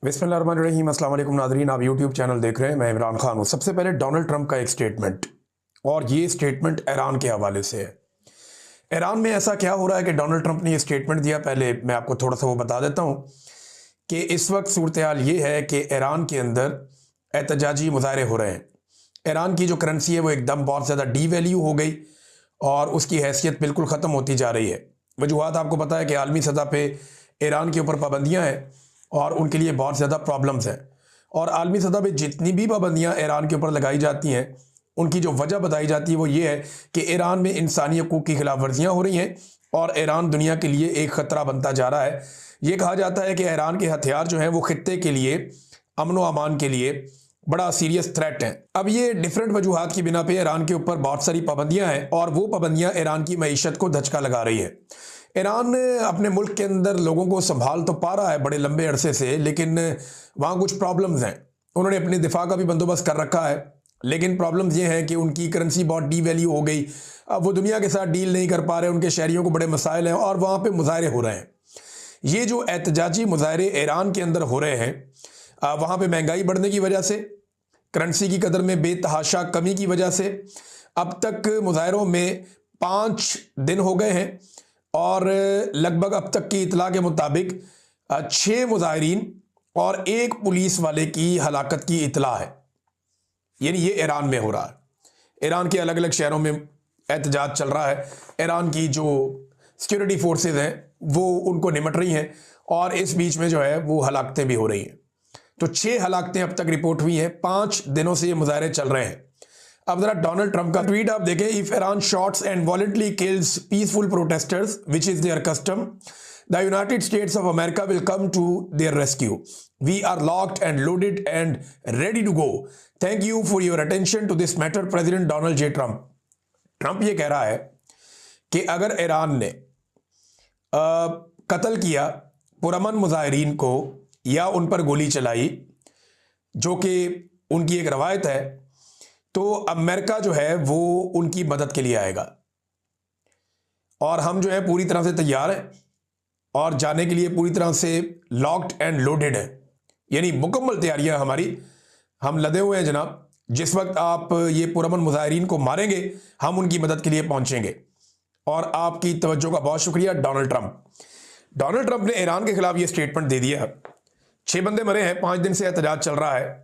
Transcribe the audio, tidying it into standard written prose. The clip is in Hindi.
बिस्मिल्लाहिर्रहमानिर्रहीम। अस्सलाम वालेकुम नाज़रीन, आप यूट्यूब चैनल देख रहे हैं। मैं इमरान खान हूँ। सबसे पहले डोनाल्ड ट्रंप का एक स्टेटमेंट, और ये स्टेटमेंट ईरान के हवाले से है। ईरान में ऐसा क्या हो रहा है कि डोनाल्ड ट्रंप ने ये स्टेटमेंट दिया? पहले मैं आपको थोड़ा सा वो बता देता हूँ कि इस वक्त सूरत हाल ये है कि ईरान के अंदर एहतजाजी मुजाहरे हो रहे हैं। ईरान की जो करेंसी है वो एकदम बहुत ज़्यादा डी वैल्यू हो गई और उसकी हैसियत बिल्कुल ख़त्म होती जा रही है। वजूहात आपको पता है कि आलमी सतह पे ईरान के ऊपर पाबंदियाँ हैं और उनके लिए बहुत ज़्यादा प्रॉब्लम्स हैं। और आलमी सतह पे जितनी भी पाबंदियाँ ईरान के ऊपर लगाई जाती हैं, उनकी जो वजह बताई जाती है वो ये है कि ईरान में इंसानी हकूक़ की खिलाफ वर्जियाँ हो रही हैं और ईरान दुनिया के लिए एक ख़तरा बनता जा रहा है। ये कहा जाता है कि ईरान के हथियार जो हैं वो खित्ते के लिए, अमन व अमान के लिए बड़ा सीरियस थ्रेट हैं। अब ये डिफरेंट वजूहात की बिना पे ईरान के ऊपर बहुत सारी पाबंदियाँ हैं और वो पाबंदियाँ ईरान की मईशत को धचका लगा रही है। ईरान अपने मुल्क के अंदर लोगों को संभाल तो पा रहा है बड़े लंबे अरसे से, लेकिन वहाँ कुछ प्रॉब्लम्स हैं। उन्होंने अपने दिफा का भी बंदोबस्त कर रखा है, लेकिन प्रॉब्लम्स ये हैं कि उनकी करेंसी बहुत डी वैल्यू हो गई। अब वो दुनिया के साथ डील नहीं कर पा रहे, उनके शहरियों को बड़े मसाइल हैं और वहाँ पे मुजाहरे हो रहे हैं। ये जो एहतजाजी मुजाहरे ईरान के अंदर हो रहे हैं, वहाँ पे महंगाई बढ़ने की वजह से, करेंसी की कदर में बेतहाशा कमी की वजह से अब तक मुजाहरों में 5 दिन हो गए हैं और लगभग अब तक की इतला के मुताबिक 6 मुजाहिरीन और 1 पुलिस वाले की हलाकत की इतला है। यानी ये ईरान में हो रहा है। ईरान के अलग अलग शहरों में एहतजाज चल रहा है। ईरान की जो सिक्योरिटी फोर्सेज हैं वो उनको निमट रही हैं और इस बीच में जो है वो हलाकतें भी हो रही हैं। तो 6 हलाकतें अब तक रिपोर्ट हुई हैं। 5 दिनों से ये मुजाहरे चल रहे हैं। अब जरा डोनाल्ड ट्रंप का ट्वीट आप देखें। If Iran shoots and violently kills peaceful protesters which is their custom, the United States of America will come to their rescue. We are locked and loaded and ready to go. Thank you for your attention to this matter, president Donald J Trump. Trump ये कह रहा है कि अगर ईरान ने कत्ल किया पुरअमन मुजाहिरीन को या उन पर गोली चलाई, जो कि उनकी एक रवायत है, तो अमेरिका जो है वो उनकी मदद के लिए आएगा और हम जो है पूरी तरह से तैयार हैं और जाने के लिए पूरी तरह से लॉक्ड एंड लोडेड है। यानी मुकम्मल तैयारियां हमारी, हम लदे हुए हैं जनाब। जिस वक्त आप ये पुरअमन मुजाहिरीन को मारेंगे, हम उनकी मदद के लिए पहुंचेंगे। और आपकी तवज्जो का बहुत शुक्रिया डोनाल्ड ट्रंप। डोनाल्ड ट्रंप ने ईरान के खिलाफ ये स्टेटमेंट दे दिया। 6 बंदे मरे हैं, 5 दिन से एहतजाज चल रहा है।